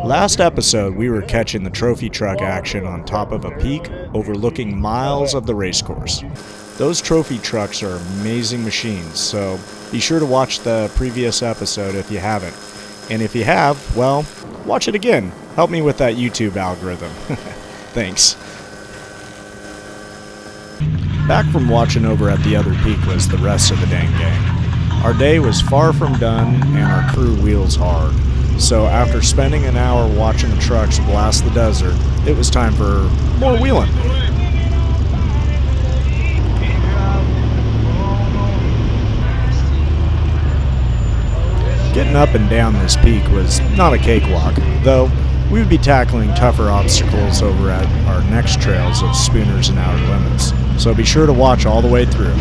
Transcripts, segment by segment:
Last episode, we were catching the trophy truck action on top of a peak overlooking miles of the racecourse. Those trophy trucks are amazing machines, so be sure to watch the previous episode if you haven't. And if you have, well, watch it again. Help me with that YouTube algorithm. Thanks. Back from watching over at the other peak was the rest of the dang gang. Our day was far from done and our crew wheels hard. So after spending an hour watching the trucks blast the desert, it was time for more wheeling. Getting up and down this peak was not a cakewalk, though we would be tackling tougher obstacles over at our next trails of Spooners and Outer Limits, so be sure to watch all the way through.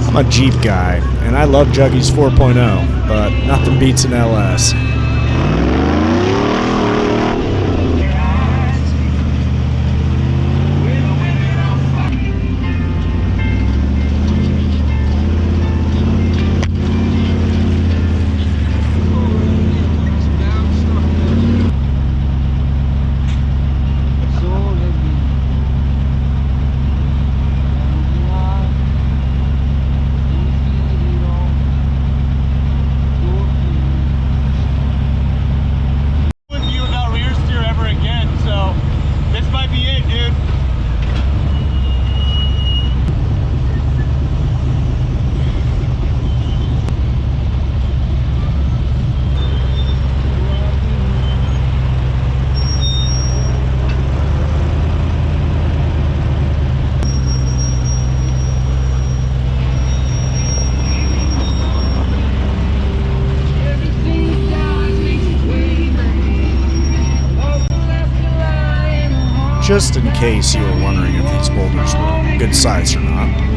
I'm a Jeep guy, and I love Buggies 4.0, but nothing beats an LS. Just in case you were wondering if these boulders were good size or not.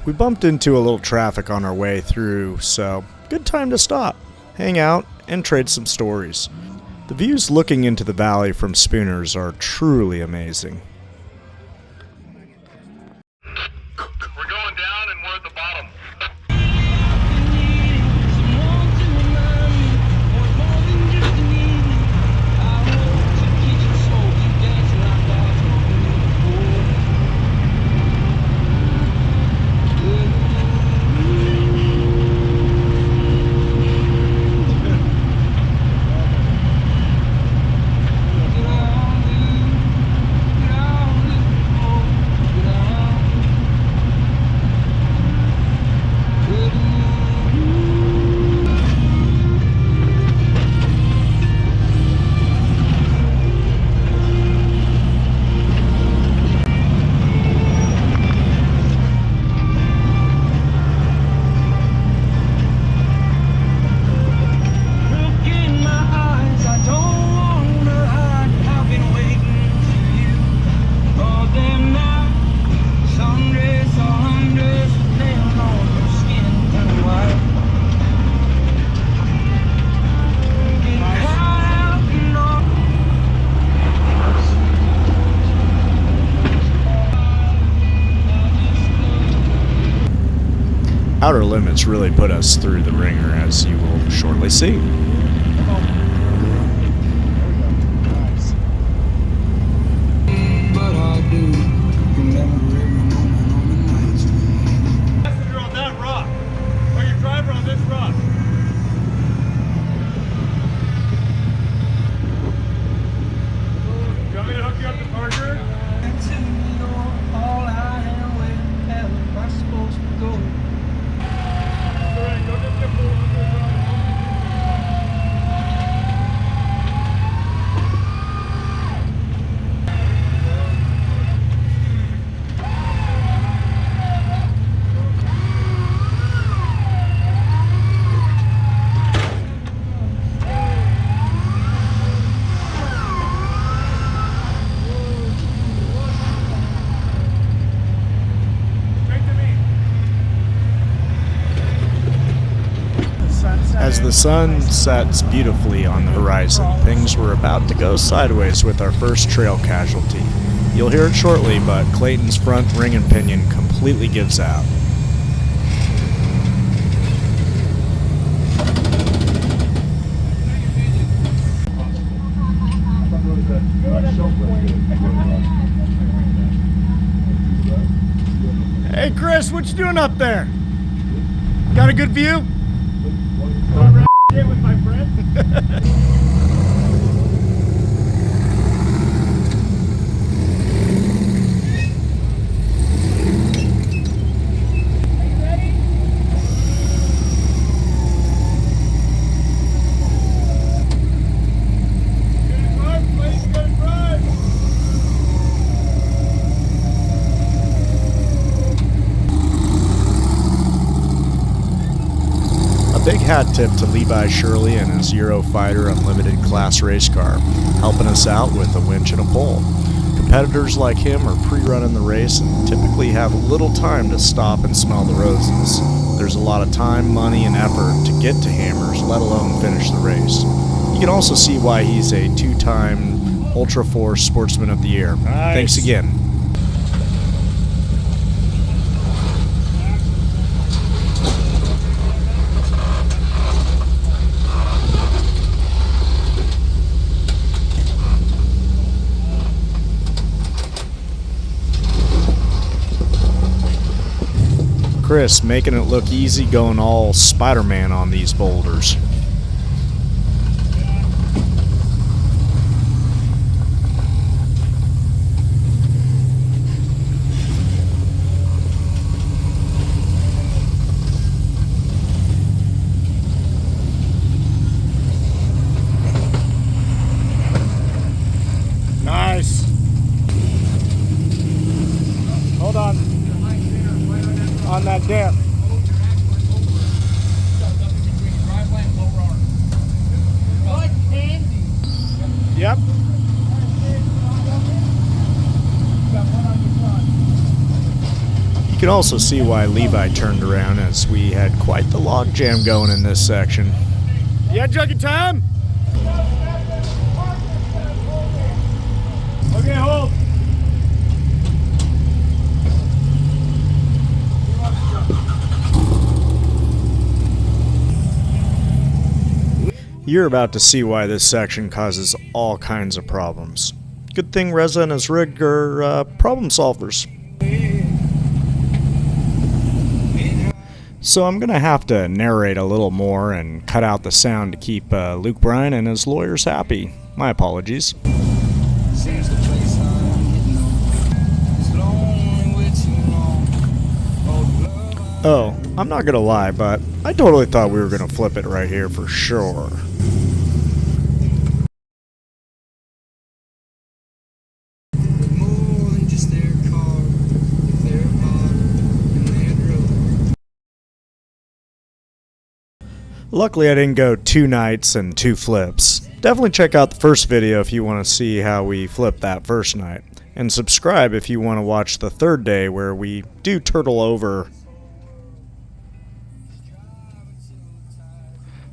We bumped into a little traffic on our way through, so good time to stop, hang out, and trade some stories. The views looking into the valley from Spooners are truly amazing. We're going down and we're at the bottom. Outer Limits really put us through the ringer, as you will shortly see. But I do. As the sun sets beautifully on the horizon, things were about to go sideways with our first trail casualty. You'll hear it shortly, but Clayton's front ring and pinion completely gives out. Hey Chris, what you doing up there? Got a good view? With my friend. Big hat tip to Levi Shirley and his Eurofighter Unlimited class race car, helping us out with a winch and a pole. Competitors like him are pre-running the race and typically have little time to stop and smell the roses. There's a lot of time, money, and effort to get to Hammers, let alone finish the race. You can also see why he's a two-time Ultra Force Sportsman of the Year. Nice. Thanks again. Chris making it look easy going all Spider-Man on these boulders. Nice. Hold on. On that dip. Yep. You can also see why Levi turned around, as we had quite the log jam going in this section. Yeah, junkie time. Okay, hold. You're about to see why this section causes all kinds of problems. Good thing Reza and his rig are problem solvers. So I'm going to have to narrate a little more and cut out the sound to keep Luke Bryan and his lawyers happy. My apologies. Oh, I'm not going to lie, but I totally thought we were going to flip it right here for sure. Luckily I didn't go 2 nights and 2 flips. Definitely check out the first video if you want to see how we flipped that first night. And subscribe if you want to watch the third day where we do turtle over.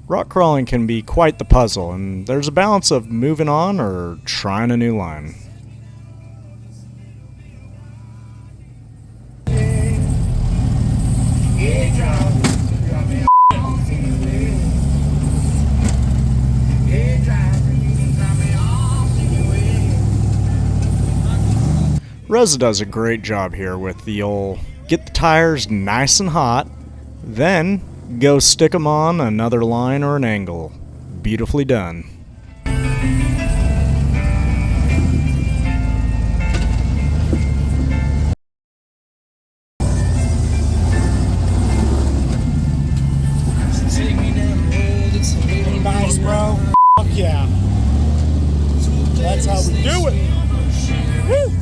Rock crawling can be quite the puzzle, and there's a balance of moving on or trying a new line. Reza does a great job here with the old get the tires nice and hot, then go stick them on another line or an angle. Beautifully done. Nice, bro. Fuck yeah. That's how we do it. Woo!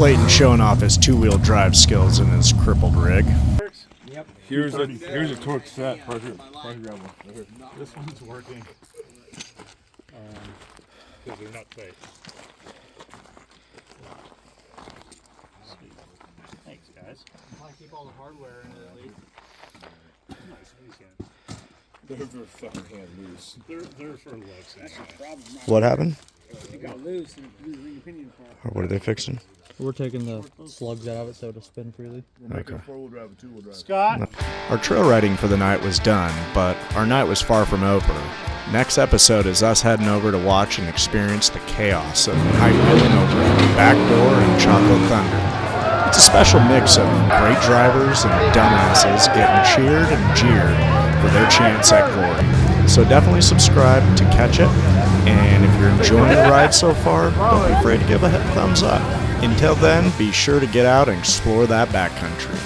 Clayton showing off his two-wheel drive skills in his crippled rig. Here's a torque set. Parker grab one. Right here. This one's working. Because they're not tight. Thanks, guys. I keep all the hardware in it at least. Nice, They're for fucking hand loose. They're for looks. That's the problem. What happened? It got loose and blew the ring pinion apart. Or what are they fixing? We're taking the slugs out of it so it'll spin freely. Okay. Four-wheel drive and two-wheel drive. Scott? Our trail riding for the night was done, but our night was far from over. Next episode is us heading over to watch and experience the chaos of high wheeling over Backdoor and Chocolate Thunder. It's a special mix of great drivers and dumbasses getting cheered and jeered for their chance at glory. So definitely subscribe to catch it, and if you're enjoying the ride so far, don't be afraid to give a thumbs up. Until then, be sure to get out and explore that backcountry.